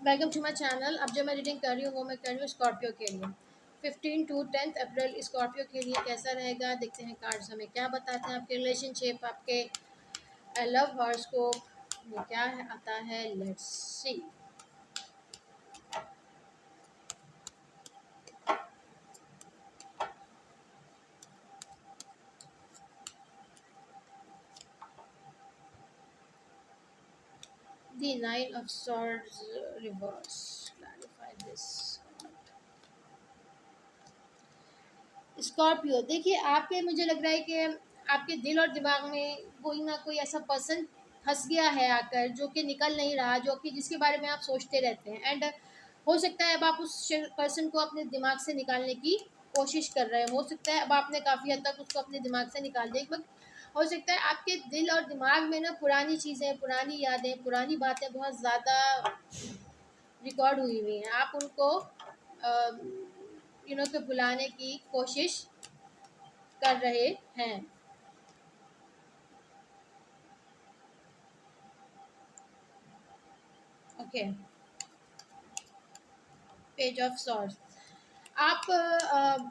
Welcome to my channel. अब जो मैं रीडिंग कर रही हूँ वो मैं कर रही हूँ स्कॉर्पियो के लिए। 15 to 10 अप्रैल स्कॉर्पियो के लिए कैसा रहेगा, देखते हैं कार्ड्स हमें क्या बताते हैं। आपके रिलेशनशिप, आपके लव हॉरोस्कोप में क्या है, आता है। Let's see. The 9 of Swords reverse, clarify this. Scorpio, देखिए आपके, मुझे लग रहा है कि आपके दिल और दिमाग में कोई ना कोई ऐसा पर्सन फंस गया है आकर, जो कि निकल नहीं रहा, जो कि जिसके बारे में आप सोचते रहते हैं। एंड हो सकता है अब आप उस पर्सन को अपने दिमाग से निकालने की कोशिश कर रहे हो सकता है अब आपने काफ़ी हद तक उसको अपने दिमाग से निकाल दिया, बट हो सकता है आपके दिल और दिमाग में ना पुरानी चीज़ें, पुरानी यादें, पुरानी बातें बहुत ज़्यादा रिकॉर्ड हुई हुई हैं। आप उनको के बुलाने की कोशिश कर रहे हैं। Okay, page of swords. आप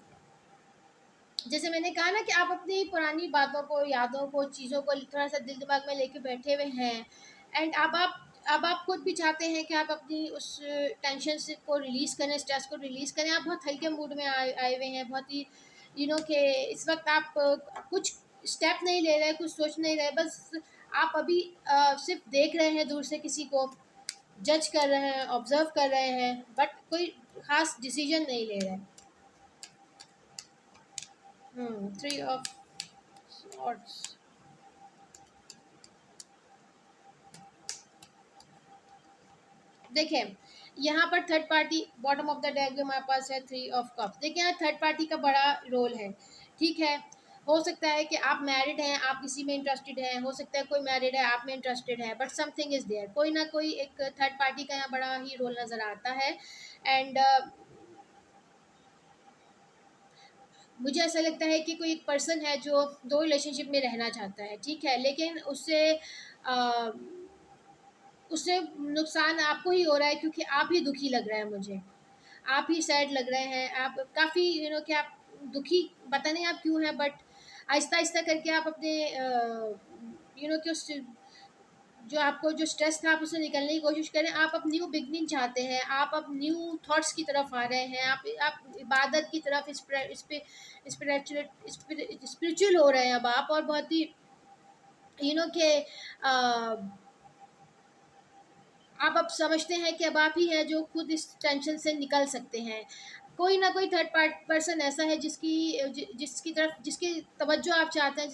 जैसे मैंने कहा ना कि आप अपनी पुरानी बातों को, यादों को, चीज़ों को थोड़ा सा दिल दिमाग में लेके बैठे हुए हैं। एंड अब आप खुद भी चाहते हैं कि आप अपनी उस टेंशन से को रिलीज़ करें, स्ट्रेस को रिलीज़ करें। आप बहुत हल्के मूड में आए आए हुए हैं, बहुत ही कि इस वक्त आप कुछ स्टेप नहीं ले रहे, कुछ सोच नहीं रहे, बस आप अभी सिर्फ देख रहे हैं दूर से किसी को, जज कर रहे हैं, ऑब्जर्व कर रहे हैं, बट कोई खास डिसीजन नहीं ले रहे। 3 of Swords। देखें, यहाँ पर third party, bottom of the deck जो हमारे पास है 3 of Cups। देखिए यहाँ थर्ड पार्टी का बड़ा रोल है, ठीक है। हो सकता है कि आप मैरिड हैं, आप किसी में इंटरेस्टेड हैं, हो सकता है कोई मैरिड है, आप में इंटरेस्टेड है, बट समथिंग इज़ देयर, कोई ना कोई एक थर्ड पार्टी का यहाँ बड़ा ही रोल नज़र आता है। एंड मुझे ऐसा लगता है कि कोई एक पर्सन है जो दो रिलेशनशिप में रहना चाहता है, ठीक है, लेकिन अ, उससे नुकसान आपको ही हो रहा है, क्योंकि आप ही दुखी लग रहा है मुझे। आप ही सैड लग रहे हैं, आप काफ़ी कि आप दुखी, पता नहीं आप क्यों हैं, बट आहिस्ता आहिस्ता करके आप अपने कि उस जो आपको जो स्ट्रेस था आप उससे निकलने की कोशिश करें। आप अब न्यू बिगनिंग चाहते हैं, आप अब न्यू थॉट्स की तरफ आ रहे हैं, आप इबादत की तरफ, स्पिरिचुअल हो रहे हैं अब आप, और बहुत ही कि आप अब समझते हैं कि अब आप ही हैं जो खुद इस टेंशन से निकल सकते हैं। कोई ना कोई थर्ड पर्सन ऐसा है जिसकी तरफ, जिसकी तवज्जो आप चाहते हैं,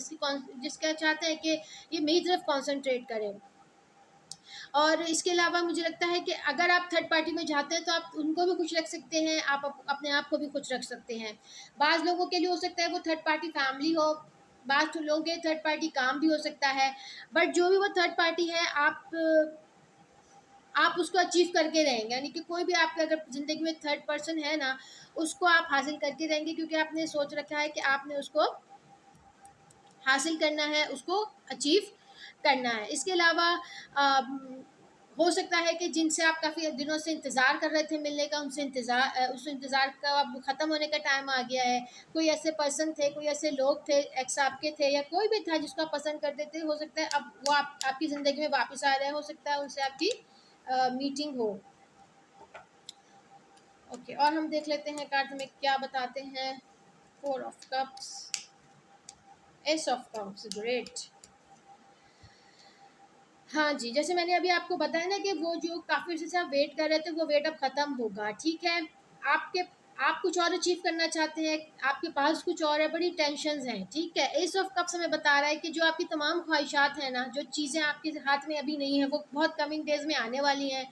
जिसका चाहते हैं कि ये मेरी तरफ कंसंट्रेट करें। और इसके अलावा मुझे लगता है कि अगर आप थर्ड पार्टी में जाते हैं तो आप उनको भी खुश रख सकते हैं, आप अपने आप को भी खुश रख सकते हैं। बाज़ लोगों के लिए हो सकता है वो थर्ड पार्टी फैमिली हो, बाज़ लोगों के थर्ड पार्टी काम भी हो सकता है। बट जो भी वो थर्ड पार्टी है, आप उसको अचीव करके रहेंगे, यानी कि कोई भी आपके अगर ज़िंदगी में थर्ड पर्सन है ना, उसको आप हासिल करके रहेंगे, क्योंकि आपने सोच रखा है कि आपने उसको हासिल करना है, उसको अचीव करना है। इसके अलावा हो सकता है कि जिनसे आप काफ़ी दिनों से इंतज़ार कर रहे थे मिलने का, उस इंतज़ार का अब ख़त्म होने का टाइम आ गया है। कोई ऐसे पर्सन थे, कोई ऐसे लोग थे, एक्स आपके थे, या कोई भी था जिसको आप पसंद करते थे, हो सकता है अब वो आपकी ज़िंदगी में वापस आ रहे हैं, हो सकता है उनसे आपकी मीटिंग हो। ओके, और हम देख लेते हैं कार्ड में क्या बताते हैं। 4 of Cups, Ace of Cups, great. हाँ जी, जैसे मैंने अभी आपको बताया ना कि वो जो काफ़ी अर्से से आप वेट कर रहे थे, वो वेट अब ख़त्म होगा, ठीक है। आपके आप कुछ और अचीव करना चाहते हैं, आपके पास कुछ और है, बड़ी टेंशन्स हैं, ठीक है। एस ऑफ कप्स हमें बता रहा है कि जो आपकी तमाम ख्वाहिशात हैं ना, जो चीज़ें आपके हाथ में अभी नहीं है, वो बहुत कमिंग डेज़ में आने वाली हैं।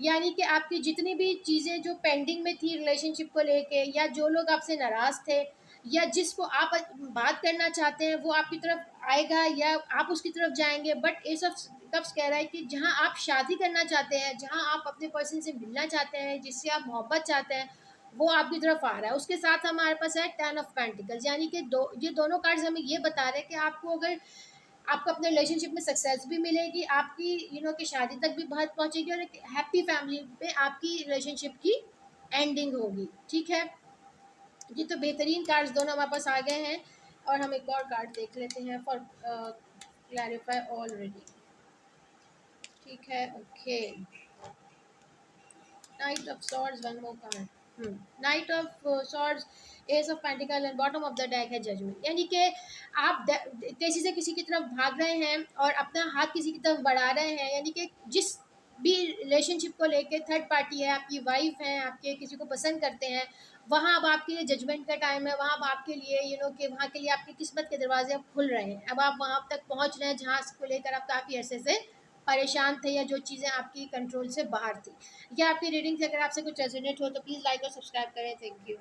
यानी कि आपकी जितनी भी चीज़ें जो पेंडिंग में थी रिलेशनशिप को लेके, या जो लोग आपसे नाराज़ थे, या जिसको आप बात करना चाहते हैं, वो आपकी तरफ आएगा या आप उसकी तरफ जाएँगे। बट एस ऑफ कप्स कह रहा है कि जहाँ आप शादी करना चाहते हैं, जहाँ आप अपने पर्सन से मिलना चाहते हैं, जिससे आप मोहब्बत चाहते हैं, वो आपकी तरफ आ रहा है। उसके साथ हमारे पास है 10 ऑफ पेंटिकल्स, यानी कि ये दोनों कार्ड्स हमें ये बता रहे हैं कि आपको अगर आपको अपने रिलेशनशिप में सक्सेस भी मिलेगी, आपकी कि शादी तक भी बहुत पहुंचेगी, और एक हैप्पी फैमिली पे आपकी रिलेशनशिप की एंडिंग होगी। ठीक है जी, तो बेहतरीन कार्ड्स दोनों हमारे पास आ गए हैं, और हम एक और कार्ड देख लेते हैं फॉर क्लैरिफाई ऑलरेडी। ठीक है, okay. Knight of Swords, one more card. Knight of Swords, Ace of Pentacle and bottom of the deck है Judgment। यानी कि आप तेजी से किसी की तरफ भाग रहे हैं और अपना हाथ किसी की तरफ बढ़ा रहे हैं, यानी कि जिस भी रिलेशनशिप को लेके थर्ड पार्टी है, आपकी वाइफ है, आपके किसी को पसंद करते हैं, वहाँ अब आपके लिए जजमेंट का टाइम है। वहाँ अब आपके लिए कि वहाँ के लिए आपकी किस्मत के दरवाजे अब खुल रहे हैं। अब आप वहाँ तक पहुँच रहे हैं जहाँ को लेकर आप काफ़ी अरसे से परेशान थे, या जो चीज़ें आपकी कंट्रोल से बाहर थी। या आपकी रीडिंग से अगर आपसे कुछ रेजोनेट हो तो प्लीज़ लाइक और सब्सक्राइब करें। Thank you.